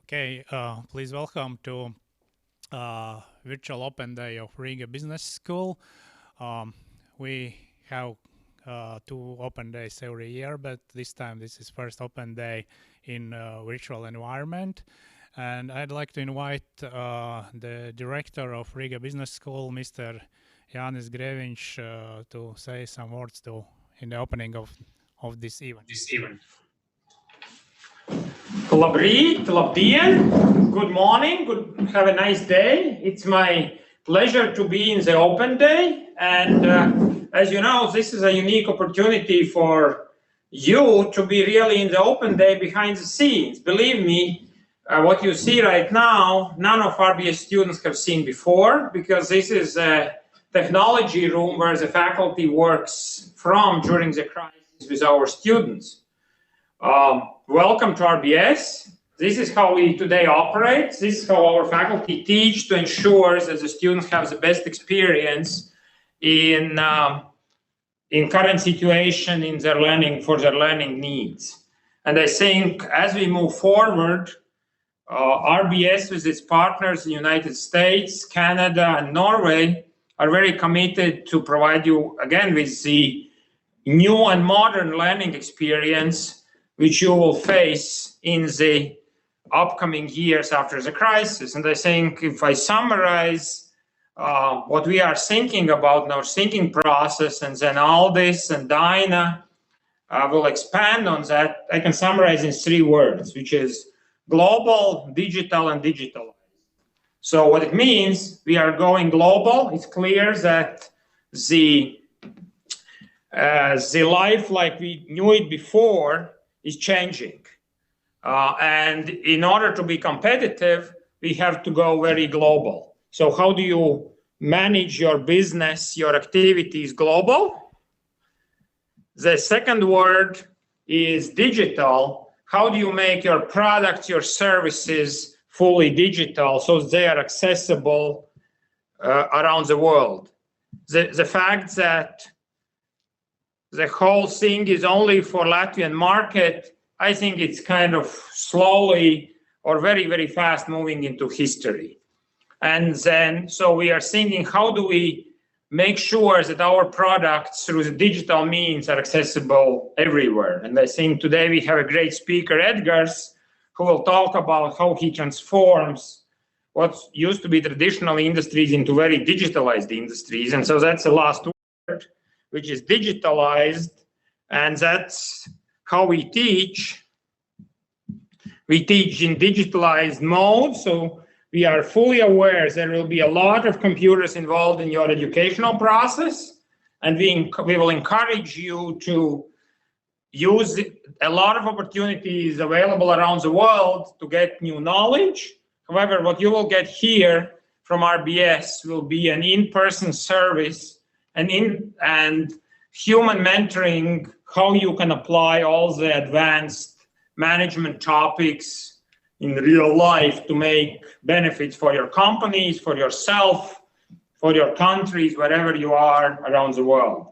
Okay, please welcome to Virtual Open Day of Riga Business School. We have two open days every year, but this time this is first open day in virtual environment. And I'd like to invite the director of Riga Business School, Mr. Jānis Grēviņš, to say some words in the opening of this event. Labrīt, labdien, good morning, have a nice day. It's my pleasure to be in the open day, and as you know, this is a unique opportunity for you to be really in the open day behind the scenes. Believe me, what you see right now, none of RBS students have seen before, because this is a technology room where the faculty works from during the crisis with our students. Welcome to RBS. This is how we today operate. This is how our faculty teach to ensure that the students have the best experience in current situation in their learning, for their learning needs. And I think as we move forward, RBS with its partners in the United States, Canada, and Norway are very committed to provide you again with the new and modern learning experience which you will face in the upcoming years after the crisis. And I think if I summarize what we are thinking about in our thinking process, and then Aldis and Dinah will expand on that, I can summarize in 3 words, which is global, digital, and digitalized. So what it means, we are going global. It's clear that the life like we knew it before is changing. And in order to be competitive, we have to go very global. So how do you manage your business, your activities global? The second word is digital. How do you make your products, your services fully digital so they are accessible around the world? The fact that the whole thing is only for Latvian market, I think it's kind of slowly or very, very fast moving into history. And then, so we are thinking, how do we make sure that our products through the digital means are accessible everywhere? And I think today we have a great speaker, Edgars, who will talk about how he transforms what used to be traditional industries into very digitalized industries. And so that's the last word, which is digitalized, and that's how we teach. We teach in digitalized mode, so we are fully aware there will be a lot of computers involved in your educational process, and we will encourage you to use a lot of opportunities available around the world to get new knowledge. However, what you will get here from RBS will be an in-person service and human mentoring, how you can apply all the advanced management topics in real life to make benefits for your companies, for yourself, for your countries, wherever you are around the world.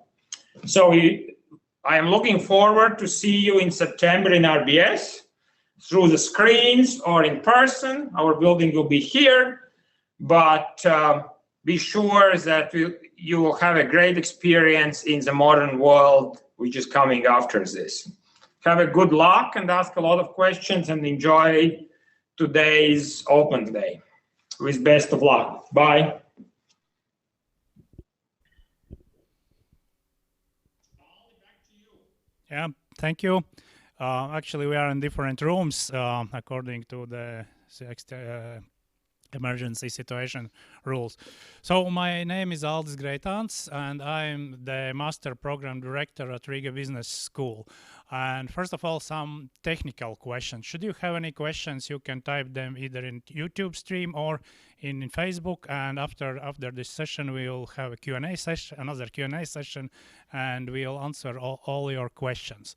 So I am looking forward to see you in September in RBS through the screens or in person. Our building will be here, but be sure that you will have a great experience in the modern world, which is coming after this. Have a good luck and ask a lot of questions and enjoy today's open day. With best of luck. Bye. Yeah, thank you. Actually, we are in different rooms according to the emergency situation rules. So my name is Aldis Grēviņš, and I'm the Master Program Director at Riga Business School. And first of all, some technical questions. Should you have any questions, you can type them either in YouTube stream or in Facebook. And after this session, we will have a Q&A session, another Q&A session, and we'll answer all your questions.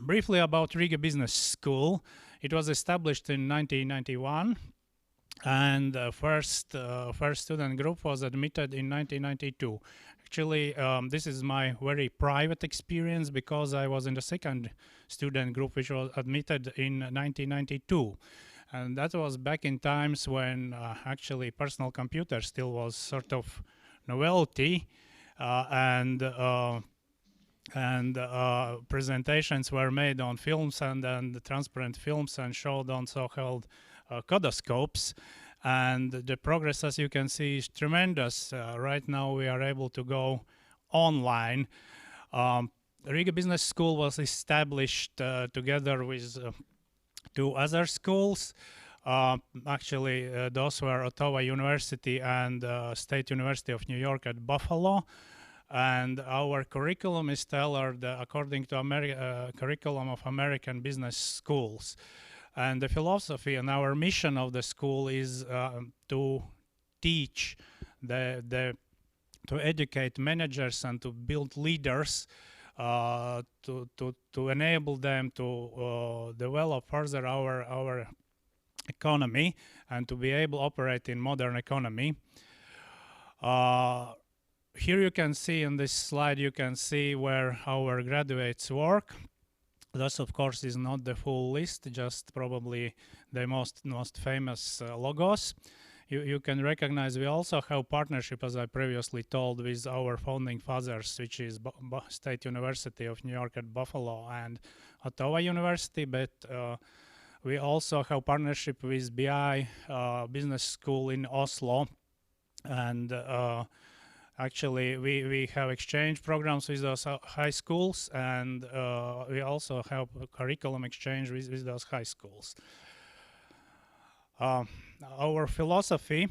Briefly about Riga Business School. It was established in 1991, and first student group was admitted in 1992. Actually, this is my very private experience because I was in the second student group, which was admitted in 1992. And that was back in times when actually personal computer still was sort of novelty, and presentations were made on films and transparent films and showed on so-called codoscopes. And the progress, as you can see, is tremendous. Right now we are able to go online. Riga Business School was established together with two other schools. Actually, those were Ottawa University and State University of New York at Buffalo. And our curriculum is tailored according to curriculum of American business schools. And the philosophy and our mission of the school is to teach, to educate managers and to build leaders, to enable them to develop further our economy and to be able to operate in modern economy. Here you can see in this slide, you can see where our graduates work. This, of course, is not the full list, just probably the most famous logos. You can recognize we also have partnership, as I previously told, with our founding fathers, which is State University of New York at Buffalo and Ottawa University, but we also have partnership with BI Business School in Oslo, and actually, we have exchange programs with those high schools, and we also have a curriculum exchange with those high schools. Our philosophy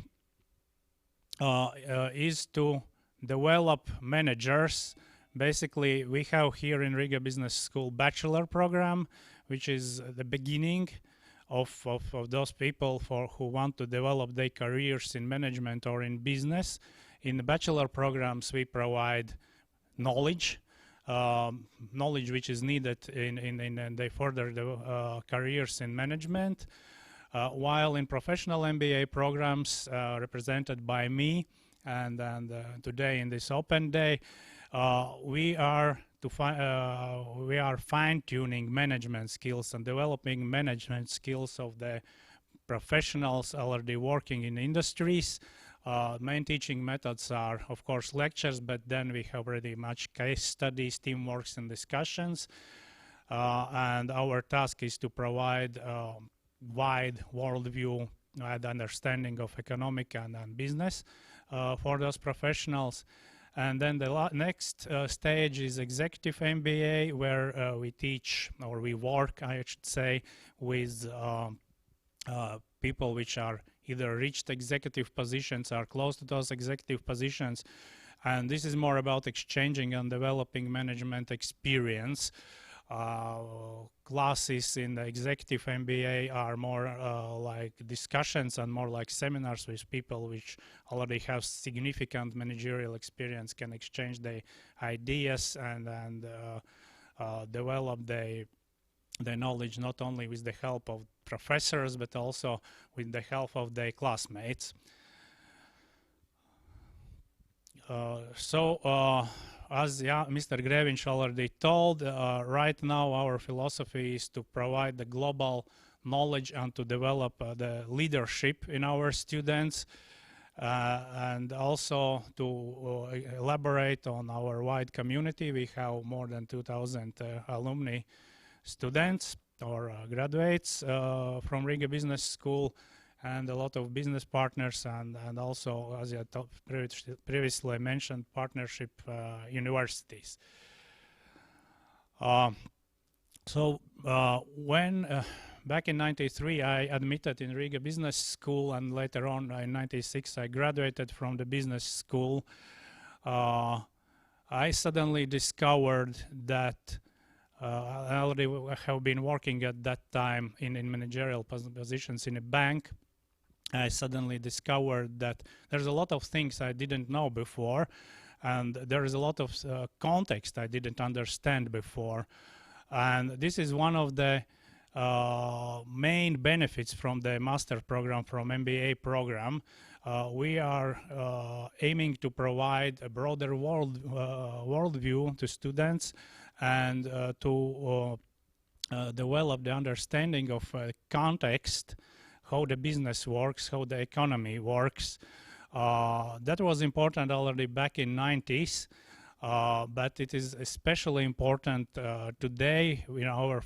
is to develop managers. Basically, we have here in Riga Business School bachelor program, which is the beginning of those people who want to develop their careers in management or in business. In the bachelor programs, we provide knowledge, which is needed in the further careers in management. While in professional MBA programs represented by me, and today in this open day, we are fine-tuning management skills and developing management skills of the professionals already working in industries. Main teaching methods are, of course, lectures, but then we have pretty much case studies, teamworks, and discussions. And our task is to provide wide worldview and understanding of economic and business for those professionals. And then the next stage is executive MBA, where we teach, or we work, I should say, with people which are either reached executive positions or close to those executive positions. And this is more about exchanging and developing management experience. Classes in the executive MBA are more like discussions and more like seminars with people which already have significant managerial experience, can exchange their ideas and develop their knowledge not only with the help of professors but also with the help of their classmates. As Mr. Grevinch already told, right now our philosophy is to provide the global knowledge and to develop the leadership in our students, and also to elaborate on our wide community. We have more than 2,000 alumni students or graduates from Riga Business School, and a lot of business partners, and also, as I previously mentioned, partnership universities. When back in '93 I admitted in Riga Business School, and later on in '96 I graduated from the business school, I suddenly discovered that I already have been working at that time in managerial positions in a bank. I suddenly discovered that there's a lot of things I didn't know before, and there is a lot of context I didn't understand before. And this is one of the main benefits from the master program, from MBA program. We are aiming to provide a broader worldview to students and to develop the understanding of context, how the business works, how the economy works. That was important already back in 90s. But it is especially important today in our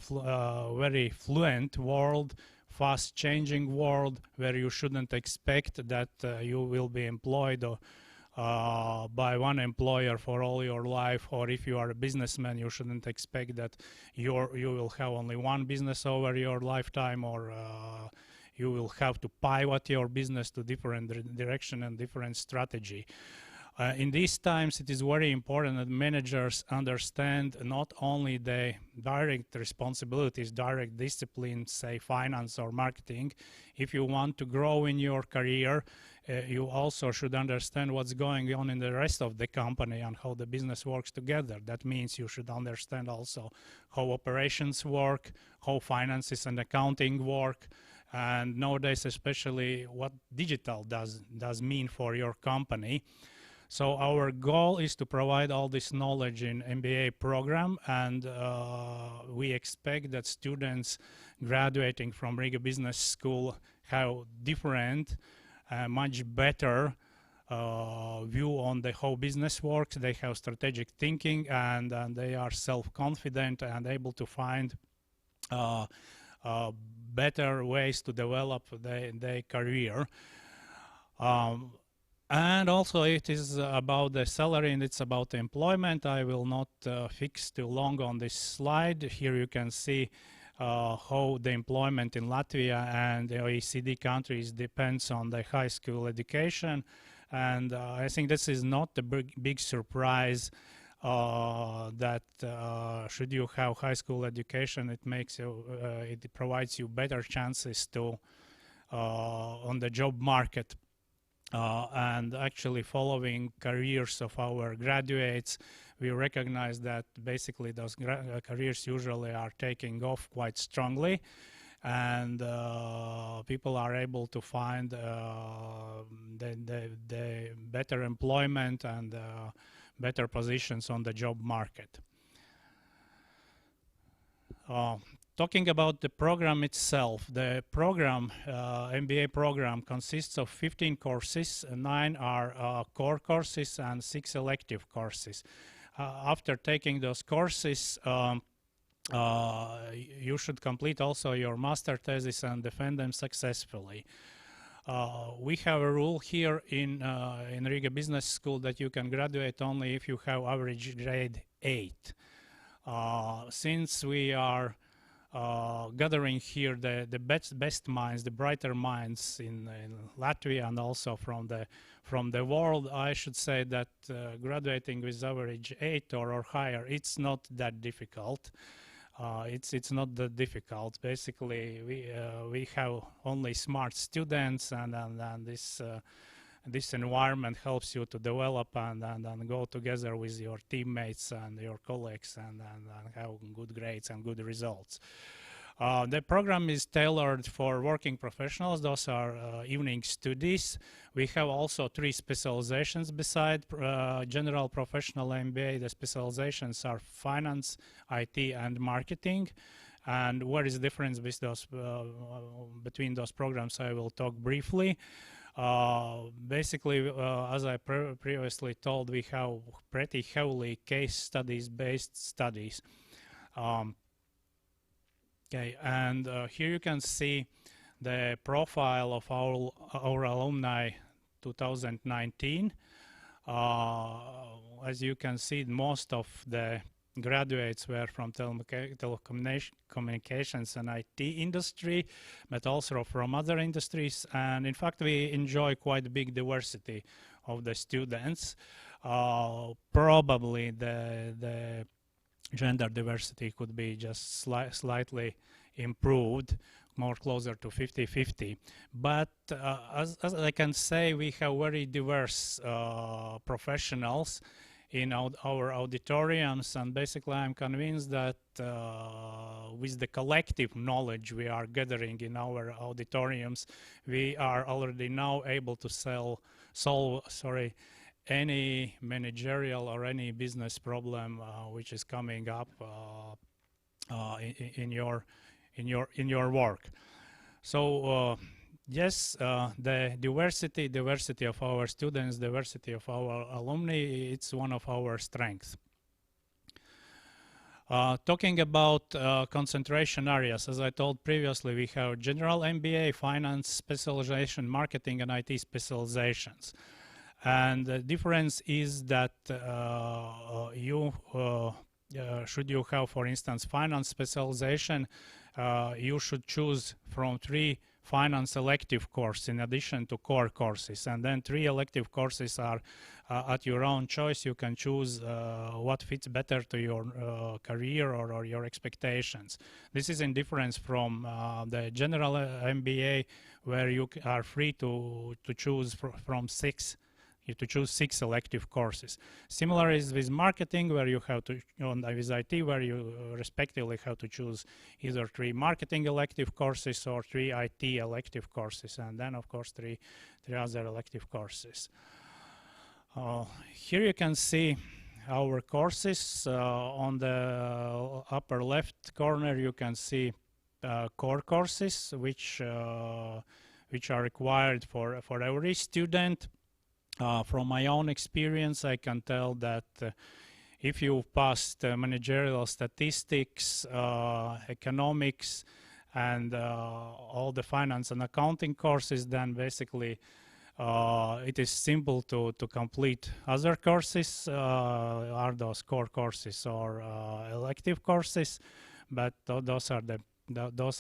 very fluent world, fast-changing world, where you shouldn't expect that you will be employed by one employer for all your life, or if you are a businessman, you shouldn't expect that you will have only one business over your lifetime, or you will have to pivot your business to different direction and different strategy. In these times, it is very important that managers understand not only the direct responsibilities, direct disciplines, say finance or marketing. If you want to grow in your career, you also should understand what's going on in the rest of the company and how the business works together. That means you should understand also how operations work, how finances and accounting work, and nowadays especially what digital does mean for your company. So our goal is to provide all this knowledge in MBA program, and we expect that students graduating from Riga Business School have different, much better view on the how business works. They have strategic thinking, and they are self-confident and able to find better ways to develop their career. And also it is about the salary and it's about the employment. I will not fix too long on this slide. Here you can see how the employment in Latvia and the OECD countries depends on the high school education. And I think this is not a big surprise that should you have high school education, it makes you, it provides you better chances to on the job market. And actually following careers of our graduates, we recognize that basically those careers usually are taking off quite strongly, and people are able to find the better employment and better positions on the job market. Talking about the program itself, the program, MBA program, consists of 15 courses. 9 are core courses and 6 elective courses. After taking those courses, you should complete also your master thesis and defend them successfully. We have a rule here in Riga Business School that you can graduate only if you have average grade 8. Since we are gathering here the best minds, the brighter minds in Latvia and also from the world, I should say that graduating with average 8 or higher, it's not that difficult. It's not that difficult. Basically, we have only smart students, and this environment helps you to develop and go together with your teammates and your colleagues and have good grades and good results. The program is tailored for working professionals. Those are evening studies. We have also 3 specializations beside general professional MBA. The specializations are finance, IT, and marketing. And what is the difference with those, between those programs, I will talk briefly. Basically, as I previously told, we have pretty heavily case studies-based studies. Okay, and here you can see the profile of our alumni 2019. As you can see, most of the graduates were from telecommunications and IT industry, but also from other industries. And in fact, we enjoy quite a big diversity of the students. Probably the gender diversity could be just slightly improved, more closer to 50-50. But as I can say, we have very diverse professionals in our auditoriums, and basically I'm convinced that with the collective knowledge we are gathering in our auditoriums, we are already now able to solve any managerial or any business problem which is coming up in your work. So yes, the diversity of our students, diversity of our alumni, it's one of our strengths. Talking about concentration areas, as I told previously, we have general MBA, finance, specialization, marketing, and IT specializations. And the difference is that should you have, for instance, finance specialization, you should choose from 3 finance elective courses in addition to core courses, and then 3 elective courses are at your own choice. You can choose what fits better to your career or your expectations. This is in difference from the general MBA, where you are free to choose from 6 elective courses. Similar is with marketing, where you have to, with IT, where you respectively have to choose either 3 marketing elective courses or 3 IT elective courses, and then of course 3 other elective courses. Here you can see our courses. On the upper left corner you can see core courses, which are required for every student. From my own experience, I can tell that if you passed managerial statistics, economics, and all the finance and accounting courses, then basically it is simple to complete other courses, are those core courses or elective courses, but those are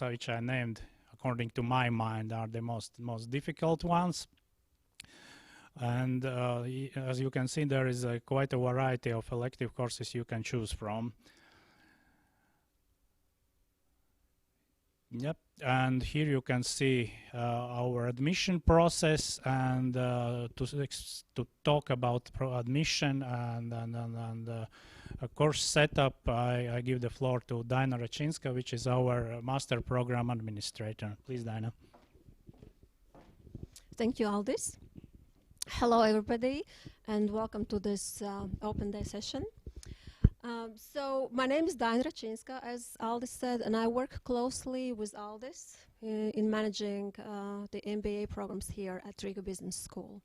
which I named, according to my mind, are the most difficult ones. And as you can see, there is quite a variety of elective courses you can choose from. Yep, and here you can see our admission process, and to talk about admission and a course setup, I give the floor to Dina Rachinska, which is our master program administrator. Please, Dina. Thank you, Aldis. Hello, everybody, and welcome to this open day session. So my name is Dina Rachinska, as Aldis said, and I work closely with Aldis in managing the MBA programs here at Riga Business School.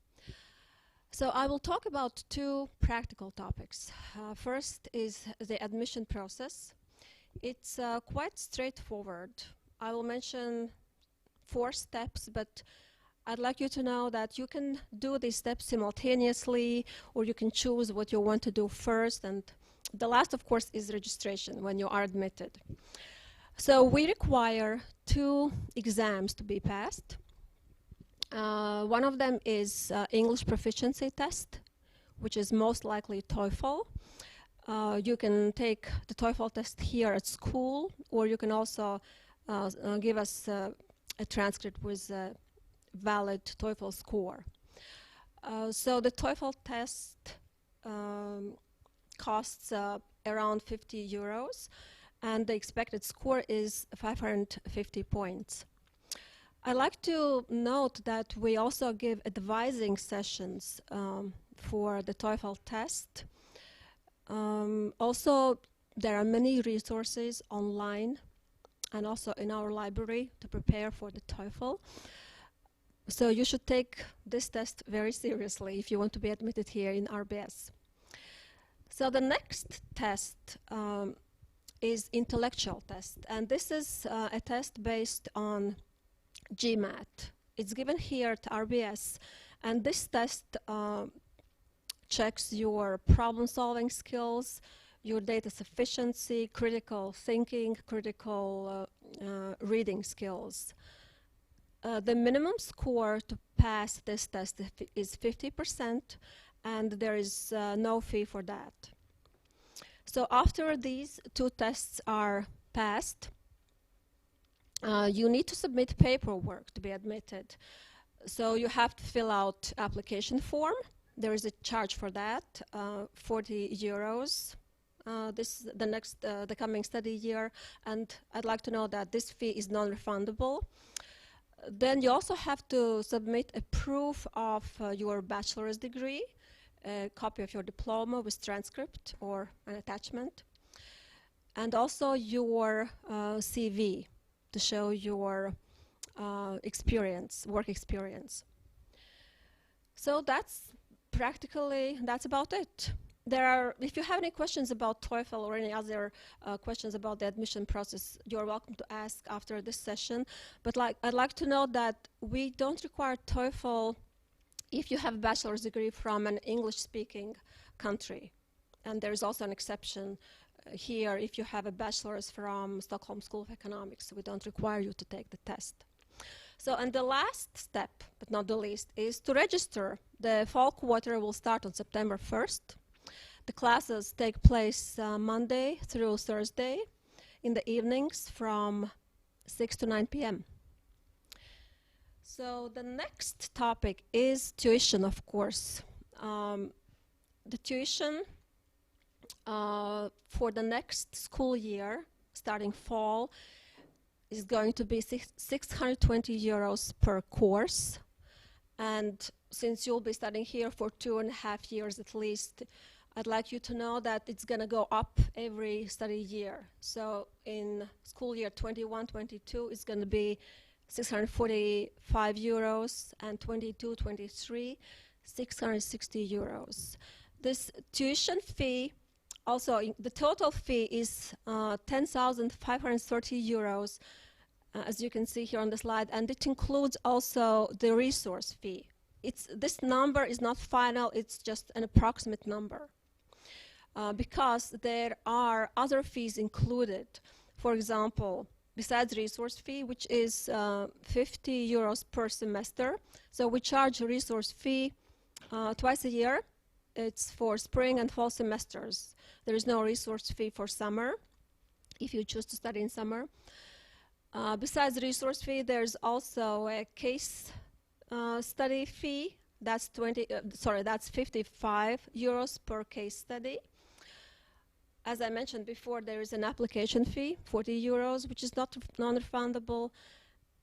So I will talk about 2 practical topics. First is the admission process. It's quite straightforward. I will mention 4 steps, but I'd like you to know that you can do these steps simultaneously, or you can choose what you want to do first. And the last, of course, is registration, when you are admitted. So we require 2 exams to be passed. One of them is English proficiency test, which is most likely Toefl. You can take the Toefl test here at school, or you can also give us a transcript with valid Toefl score. So the Toefl test costs around 50 euros, and the expected score is 550 points. I'd like to note that we also give advising sessions for the Toefl test. Also, there are many resources online and also in our library to prepare for the Toefl. So you should take this test very seriously if you want to be admitted here in RBS. So the next test is intellectual test, and this is a test based on GMAT. It's given here at RBS, and this test checks your problem-solving skills, your data sufficiency, critical thinking, critical reading skills. The minimum score to pass this test is 50%, and there is no fee for that. So after these 2 tests are passed, you need to submit paperwork to be admitted. So you have to fill out application form, There is a charge for that, 40 euros. This is the coming study year, and I'd like to know that this fee is non-refundable. Then you also have to submit a proof of your bachelor's degree, a copy of your diploma with transcript or an attachment, and also your CV to show your experience, work experience. So that's about it. If you have any questions about TOEFL or any other questions about the admission process, you're welcome to ask after this session. But I'd like to note that we don't require TOEFL if you have a bachelor's degree from an English-speaking country. And there's also an exception here if you have a bachelor's from Stockholm School of Economics. We don't require you to take the test. So, and the last step, but not the least, is to register. The fall quarter will start on September 1st. The classes take place Monday through Thursday in the evenings from 6 to 9 p.m. So the next topic is tuition, of course. The tuition for the next school year, starting fall, is going to be 620 euros per course. And since you'll be studying here for 2.5 years at least, I'd like you to know that it's going to go up every study year. So in school year 21-22, it's going to be 645 euros, and 22-23, 660 euros. This tuition fee, also the total fee is 10,530 euros, as you can see here on the slide, and it includes also the resource fee. This number is not final, it's just an approximate number. Because there are other fees included. For example, besides resource fee, which is 50 euros per semester. So we charge a resource fee twice a year. It's for spring and fall semesters. There is no resource fee for summer, if you choose to study in summer. Besides the resource fee, there's also a case study fee. That's 55 euros per case study. As I mentioned before, there is an application fee, 40 euros, which is non-refundable.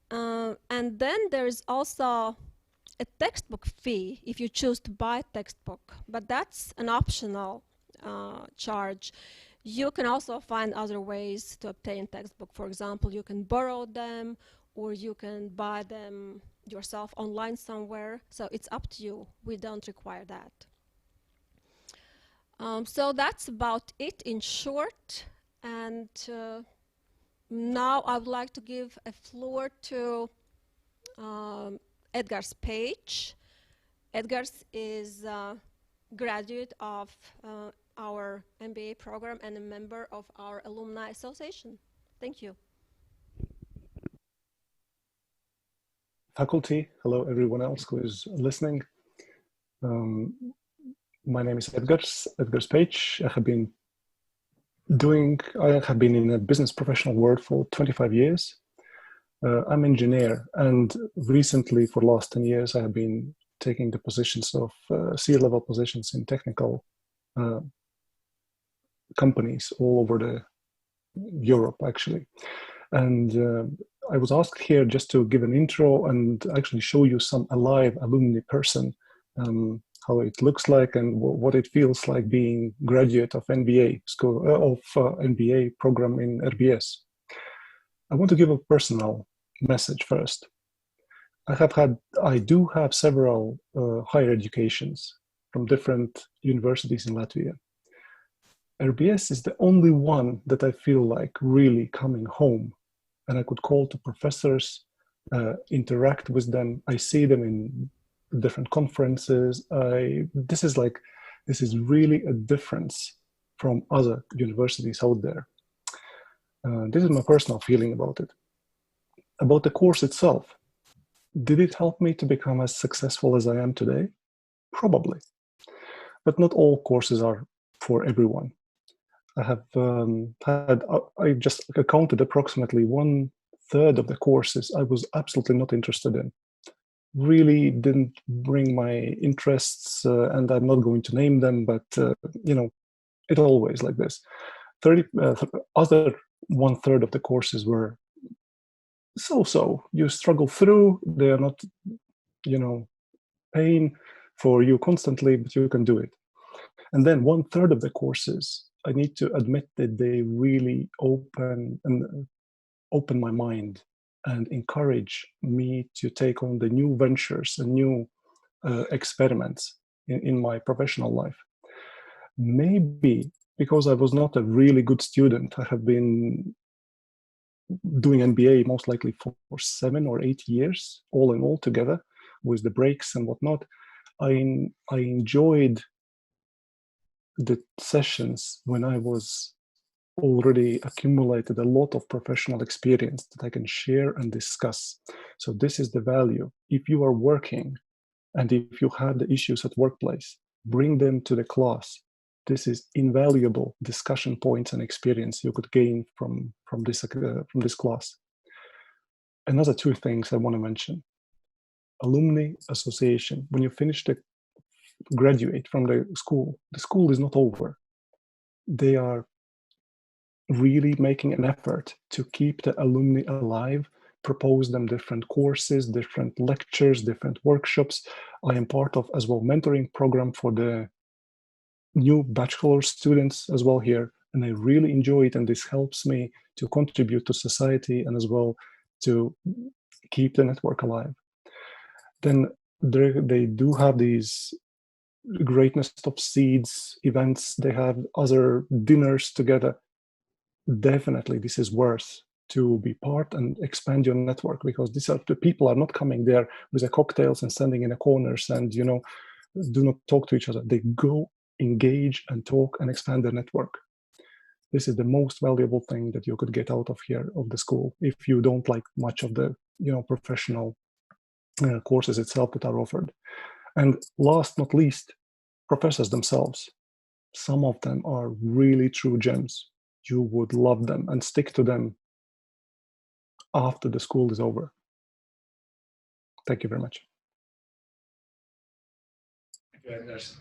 And then there is also a textbook fee if you choose to buy a textbook, but that's an optional charge. You can also find other ways to obtain textbook. For example, you can borrow them, or you can buy them yourself online somewhere. So it's up to you. We don't require that. So that's about it in short. And now I would like to give a floor to Edgars Page. Edgars is a graduate of our MBA program and a member of our alumni association. Thank you. Faculty, hello everyone else who is listening. My name is Edgars Page. I have been in a business professional world for 25 years. I'm an engineer, and recently for the last 10 years I have been taking the positions of C-level positions in technical companies all over Europe actually. And I was asked here just to give an intro and actually show you some alive alumni person, how it looks like and what it feels like being graduate of MBA school MBA program in RBS. I want to give a personal message first. I do have several higher educations from different universities in Latvia. RBS is the only one that I feel like really coming home, and I could call to professors, interact with them. I see them in different conferences. This is really a difference from other universities out there. This is my personal feeling about it. About the course itself, did it help me to become as successful as I am today? Probably, but not all courses are for everyone. I have I just counted approximately 1/3 of the courses I was absolutely not interested in. really didn't bring my interests, and I'm not going to name them, but you know, it always like this. Other 1/3 of the courses were so. You struggle through. They are not, you know, pain for you constantly, but you can do it. And then 1/3 of the courses, I need to admit that they really open my mind and encourage me to take on the new ventures and new experiments in my professional life. Maybe because I was not a really good student, I have been doing MBA most likely for 7 or 8 years, all in all together, with the breaks and whatnot. I enjoyed the sessions when I was already accumulated a lot of professional experience that I can share and discuss. So this is the value. If you are working and if you have the issues at workplace, bring them to the class. This is invaluable discussion points and experience you could gain from this class. Another 2 things I want to mention. Alumni association. When you graduate from the school is not over. They are really making an effort to keep the alumni alive, propose them different courses, different lectures, different workshops. I am part of as well mentoring program for the new bachelor students as well here, and I really enjoy it, and this helps me to contribute to society and as well to keep the network alive. Then they do have these Greatness Top Seeds events, they have other dinners together. Definitely this is worth to be part and expand your network, because the people are not coming there with the cocktails and standing in the corners and, you know, do not talk to each other. They go, engage and talk and expand their network. This is the most valuable thing that you could get out of here, of the school, if you don't like much of the, you know, professional courses itself that are offered. And last not least, professors themselves. Some of them are really true gems. You would love them and stick to them after the school is over. Thank you very much. Thank you, Anders.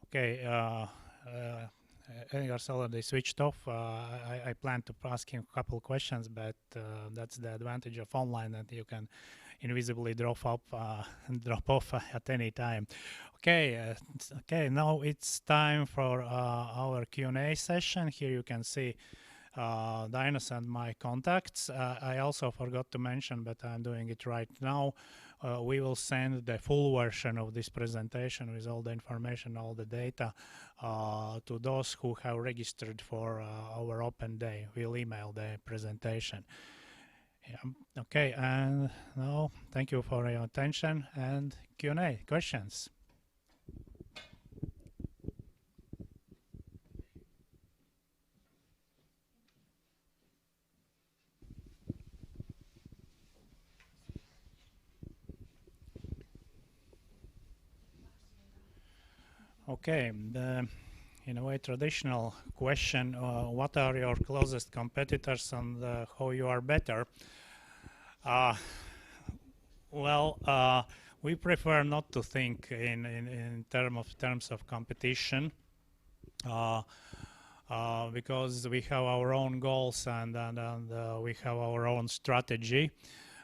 Okay, Edgar's already switched off. I plan to ask him a couple of questions, but that's the advantage of online, that you can invisibly drop off at any time. Okay, now it's time for our Q&A session. Here you can see Dinas and my contacts. I also forgot to mention, but I'm doing it right now. We will send the full version of this presentation with all the information, all the data to those who have registered for our open day. We'll email the presentation. Yeah. Okay, and now thank you for your attention and Q&A questions. Okay, in a way traditional question, what are your closest competitors and how you are better? Well, we prefer not to think in terms of competition because we have our own goals and we have our own strategy.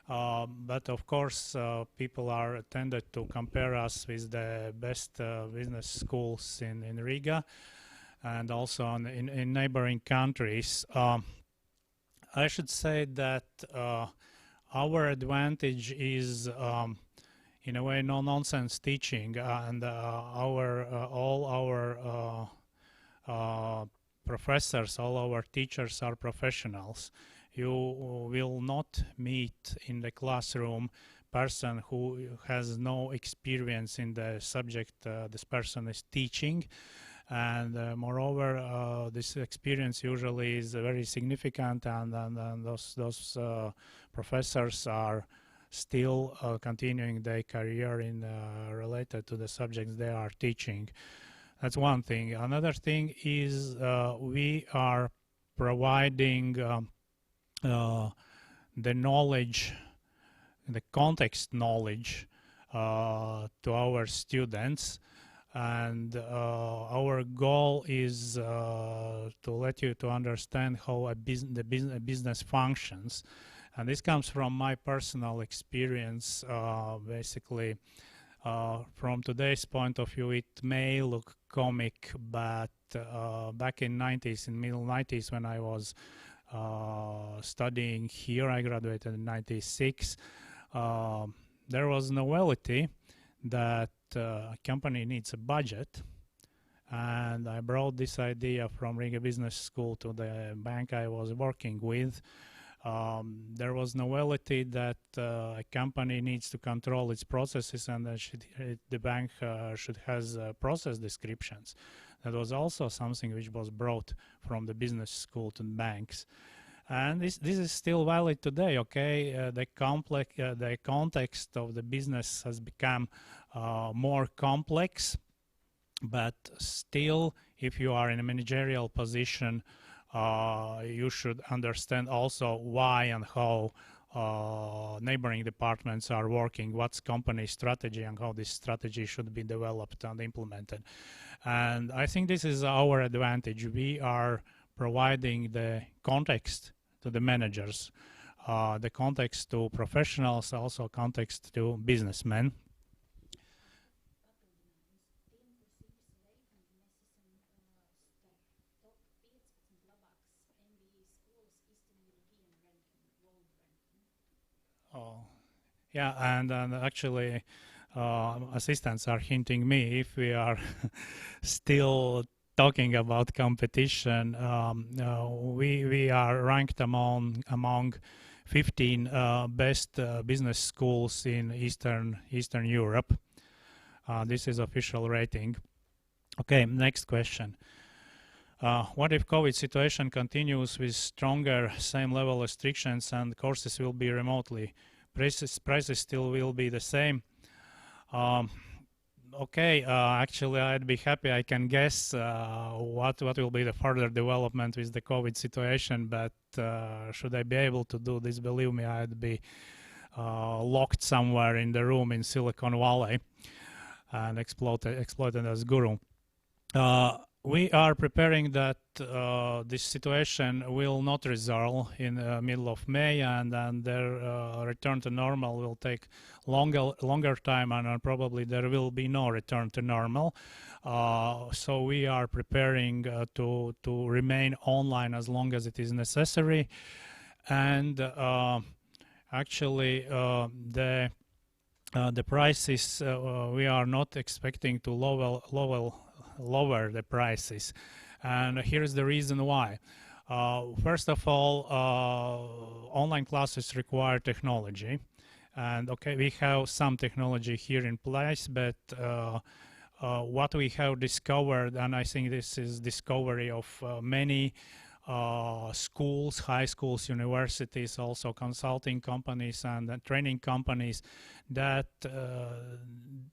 But of course, people are tended to compare us with the best business schools in Riga and also in neighboring countries. I should say that our advantage is, in a way, no-nonsense teaching, and all our professors, all our teachers are professionals. You will not meet in the classroom person who has no experience in the subject this person is teaching, and moreover this experience usually is very significant, and those professors are still continuing their career in related to the subjects they are teaching. That's one thing. Another thing is we are providing the knowledge, the context knowledge to our students, and our goal is to let you to understand how the business functions. And this comes from my personal experience. Basically, from today's point of view, it may look comic, but back in middle 90s, when I was studying here, I graduated in 96, there was novelty that a company needs a budget, and I brought this idea from Riga Business School to the bank I was working with. There was novelty that a company needs to control its processes, and that the bank should has process descriptions. That was also something which was brought from the business school to banks. And this is still valid today, okay? The context of the business has become more complex, but still, if you are in a managerial position, you should understand also why and how neighboring departments are working, what's company strategy and how this strategy should be developed and implemented. And I think this is our advantage. We are providing the context to the managers, the context to professionals, also context to businessmen. Yeah, and actually assistants are hinting me if we are still talking about competition. We are ranked among 15 best business schools in Eastern Europe. This is official rating. Okay, next question. What if COVID situation continues with stronger same level restrictions and courses will be remotely? Prices still will be the same. Okay, actually I'd be happy I can guess what will be the further development with the COVID situation, but should I be able to do this, believe me, I'd be locked somewhere in the room in Silicon Valley and exploited as guru. We are preparing that this situation will not resolve in the middle of May, and then their return to normal will take longer time, and probably there will be no return to normal. So we are preparing to remain online as long as it is necessary, and actually the prices we are not expecting to lower the prices, and here's the reason why. First of all, online classes require technology, and okay, we have some technology here in place, but what we have discovered, and I think this is discovery of many schools, high schools, universities, also consulting companies and training companies, that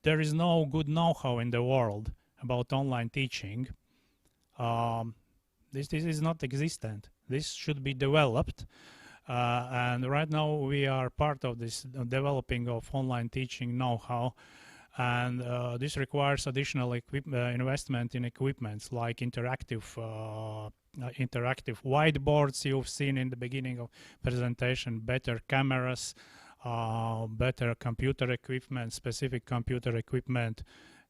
there is no good know-how in the world about online teaching. This is not existent. This should be developed, and right now we are part of this developing of online teaching know-how, and this requires additional investment in equipments like interactive whiteboards you've seen in the beginning of presentation, better cameras, better computer equipment, specific computer equipment.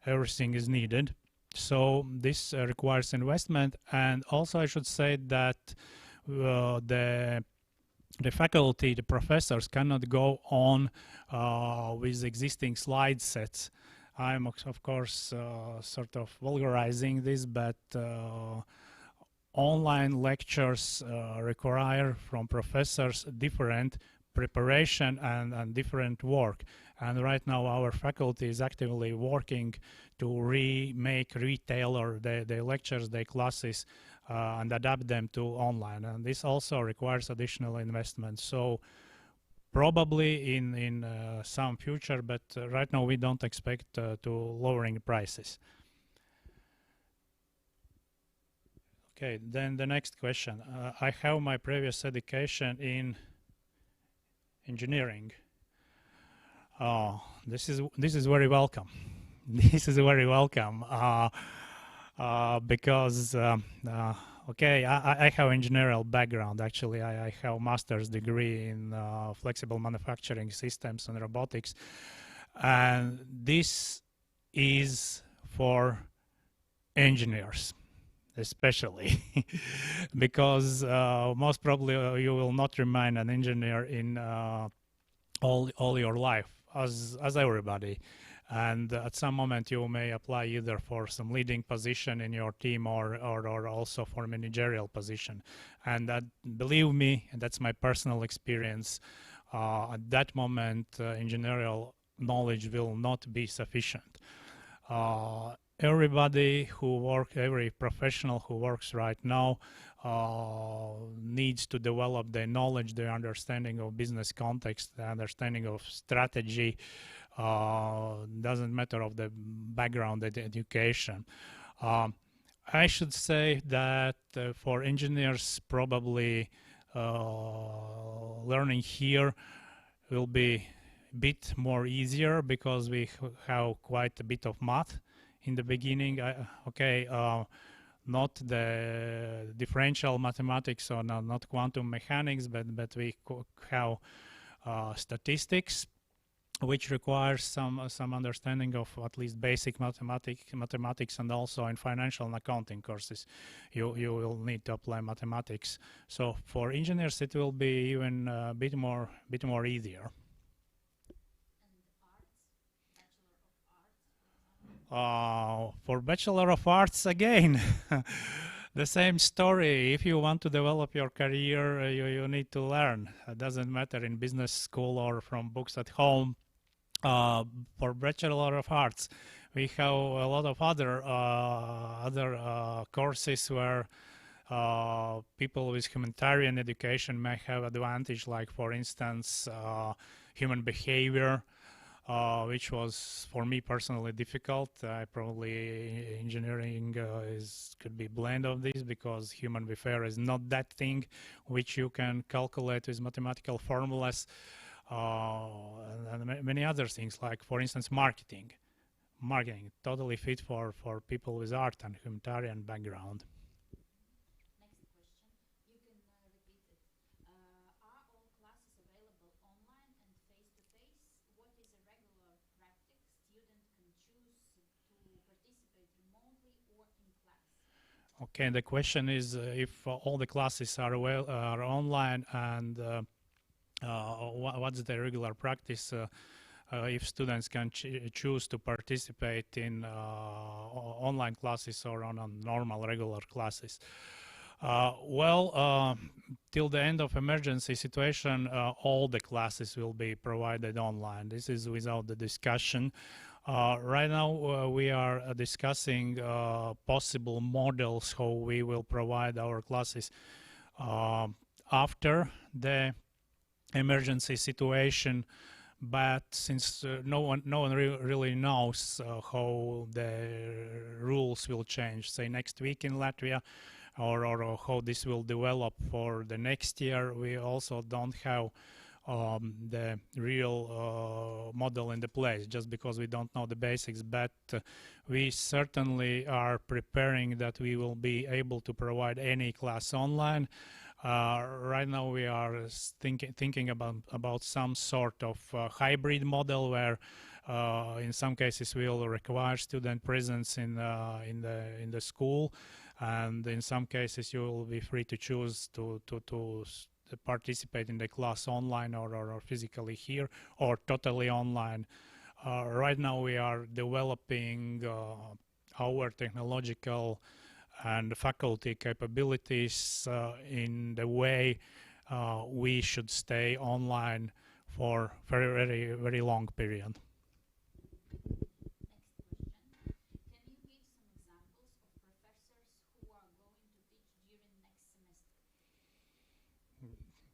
Everything is needed. So this requires investment, and also I should say that the faculty, the professors cannot go on with existing slide sets. I'm of course sort of vulgarizing this, but online lectures require from professors different preparation and different work. And right now our faculty is actively working to retailor the lectures, the classes, and adapt them to online. And this also requires additional investment. So probably in some future, but right now we don't expect to lowering prices. Okay, then the next question. I have my previous education in engineering. This is very welcome. This is very welcome because okay, I have engineering background. Actually, I have master's degree in flexible manufacturing systems and robotics, and this is for engineers especially because most probably you will not remain an engineer in all your life as everybody, and at some moment you may apply either for some leading position in your team or also for managerial position, and that, believe me, that's my personal experience, at that moment engineering knowledge will not be sufficient. Everybody who works, every professional who works right now needs to develop their knowledge, their understanding of business context, the understanding of strategy. Doesn't matter of the background, the education. I should say that for engineers, probably learning here will be a bit more easier because we have quite a bit of math in the beginning. Not the differential mathematics or not quantum mechanics, but we have statistics, which requires some understanding of at least basic mathematics, and also in financial and accounting courses you will need to apply mathematics. So for engineers it will be even a bit more easier. For Bachelor of Arts, again, the same story. If you want to develop your career, you need to learn. It doesn't matter in business school or from books at home. For Bachelor of Arts, we have a lot of other courses where people with humanitarian education may have advantage, like for instance human behavior, which was for me personally difficult. Probably engineering could be blend of this, because human behavior is not that thing which you can calculate with mathematical formulas, and many other things, like for instance marketing totally fit for people with art and humanitarian background. Okay, the question is if all the classes are online, and what's the regular practice if students can choose to participate in online classes or on normal regular classes. Till the end of emergency situation, all the classes will be provided online. This is without the discussion. Right now we are discussing possible models how we will provide our classes after the emergency situation, but since no one really knows how the rules will change, say next week in Latvia, or how this will develop for the next year, we also don't have the real model in the place, just because we don't know the basics. But we certainly are preparing that we will be able to provide any class online. Right now we are thinking about some sort of hybrid model where in some cases we will require student presence in the school, and in some cases you will be free to choose to participate in the class online or physically here, or totally online. Right now we are developing our technological and faculty capabilities in the way we should stay online for very long period.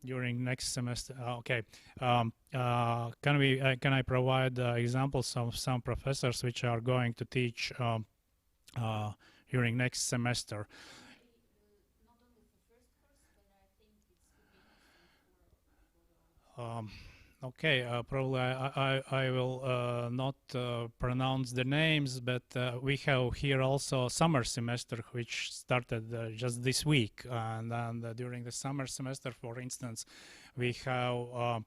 during next semester. Okay. Can I provide examples of some professors which are going to teach during next semester? Okay, probably I will not pronounce the names, but we have here also summer semester, which started just this week. And during the summer semester, for instance, we have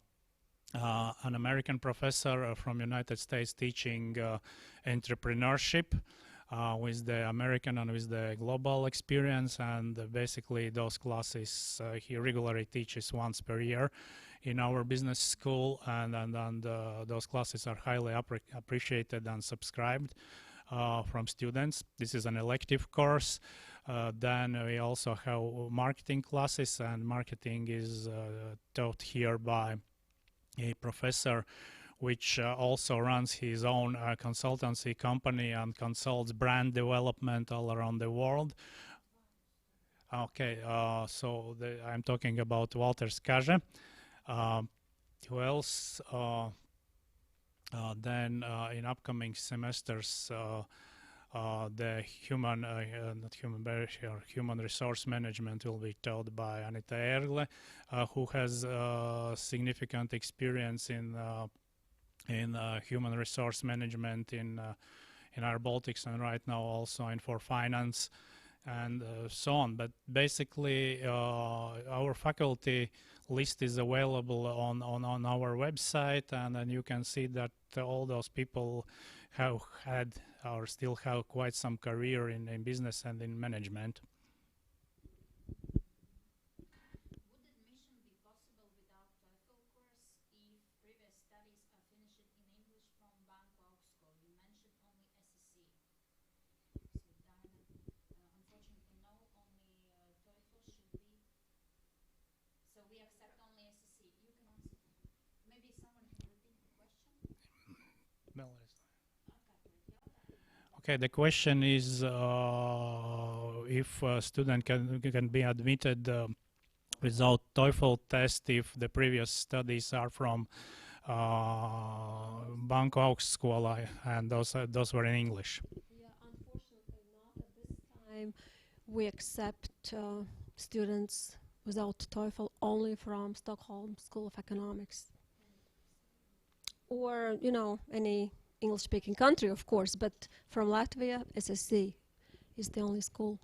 an American professor from United States teaching entrepreneurship with the American and with the global experience. And basically those classes he regularly teaches once per year in our business school, and those classes are highly appreciated and subscribed from students. This is an elective course. Then we also have marketing classes, and marketing is taught here by a professor which also runs his own consultancy company and consults brand development all around the world. Okay, so I'm talking about Walter Skaže. Who else? Then in upcoming semesters, the human resource management will be taught by Anita Erle, who has significant experience in human resource management in our Baltics, and right now also in for finance and so on. But basically our faculty list is available on our website, and then you can see that all those people have had or still have quite some career in business and in management. Would admission be possible without TOEFL course if previous studies are finished in English from Bangkok School? You mentioned only SSC. So Diana, unfortunately no, only TOEFL should be. So we accept only SSC. You can answer. Maybe someone can repeat the question. Okay, the question is if a student can be admitted without TOEFL test if the previous studies are from Bangkok School, and those were in English. Yeah, unfortunately not at this time. We accept students without TOEFL only from Stockholm School of Economics. Or, you know, any English-speaking country, of course, but from Latvia, SSC is the only school.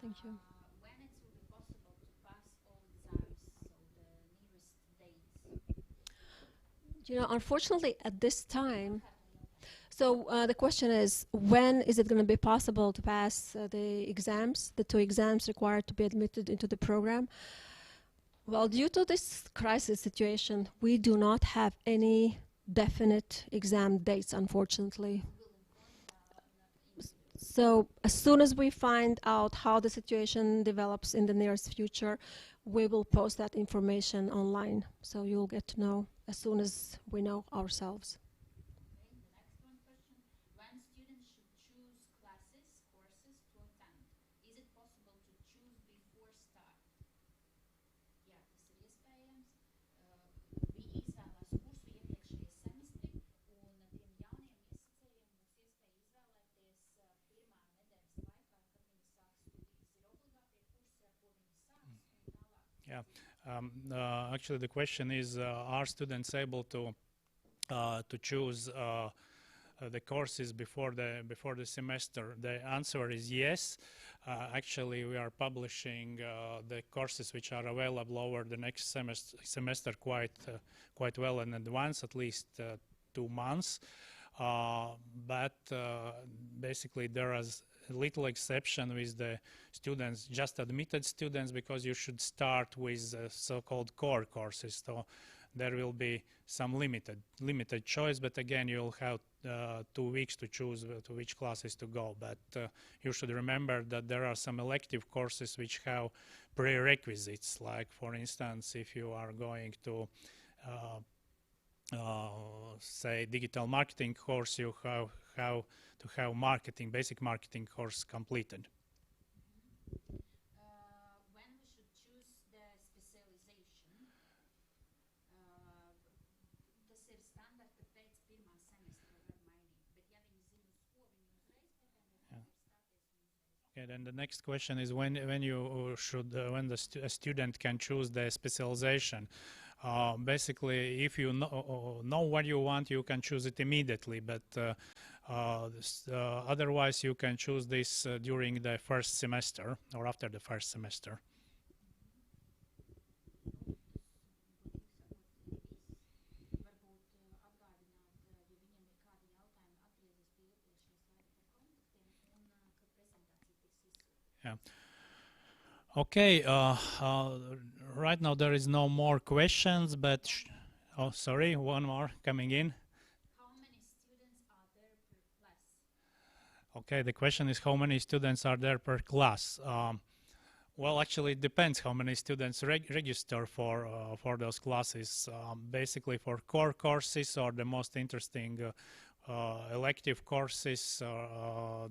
Thank you. When it will be possible to pass all exams, so the nearest dates? You know, unfortunately, at this time, so the question is, when is it going to be possible to pass the exams, the 2 exams required to be admitted into the program? Well, due to this crisis situation, we do not have any definite exam dates, unfortunately. So as soon as we find out how the situation develops in the nearest future, we will post that information online. So you'll get to know as soon as we know ourselves. Okay, the next one question. When students should choose classes, courses to attend, is it possible to choose before start? Jā, tas ir iespējams. Viņi izvēlās kursu iepriekšējie semestri, un tiem jauniem iesacējiem būs iespēja izvēlēties pirmā nedēļas laikā, kad viņi sāks studijas. Ir obligātie kursi, ar ko viņi sāks, un tālāk. Yeah. Actually, the question is: are students able to choose the courses before the semester? The answer is yes. Actually, we are publishing the courses which are available over the next semester quite well in advance, at least 2 months. But basically, there is a little exception with the students, just admitted students, because you should start with so-called core courses. So there will be some limited choice, but again, you'll have 2 weeks to choose to which classes to go. But you should remember that there are some elective courses which have prerequisites, like for instance, if you are going to say digital marketing course, you have to have basic marketing course completed. When we should choose the Okay, then the next question is when you should when a student can choose the specialization. Basically, if you know what you want, you can choose it immediately. But otherwise, you can choose this during the first semester or after the first semester. Yeah. Okay. Right now there is no more questions, but oh, sorry, one more coming in. How many students are there per class? Okay, the question is how many students are there per class. Well, actually, it depends how many students register for those classes. Basically, for core courses or the most interesting elective courses,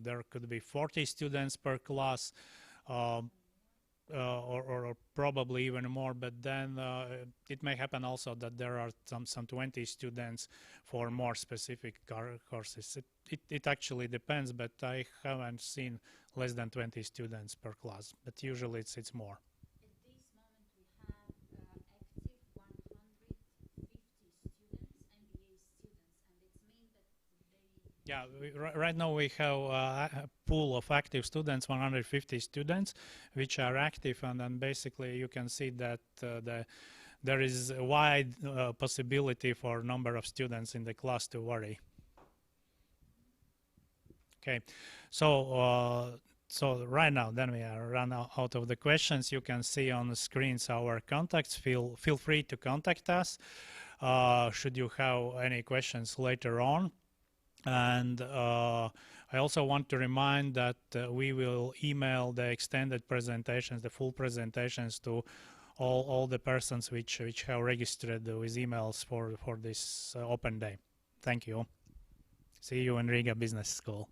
there could be 40 students per class. Or probably even more, but then it may happen also that there are some 20 students for more specific courses. It actually depends, but I haven't seen less than 20 students per class, but usually it's more. At this moment we have active 150 students, MBA students, and it means that they... Yeah, right now we have a pool of active students, 150 students, which are active, and then basically you can see that there is a wide possibility for number of students in the class to vary. Okay, so right now, then we are run out of the questions. You can see on the screens our contacts. Feel free to contact us should you have any questions later on. And I also want to remind that we will email the extended presentations, the full presentations, to all the persons which have registered with emails for this open day. Thank you. See you in Riga Business School.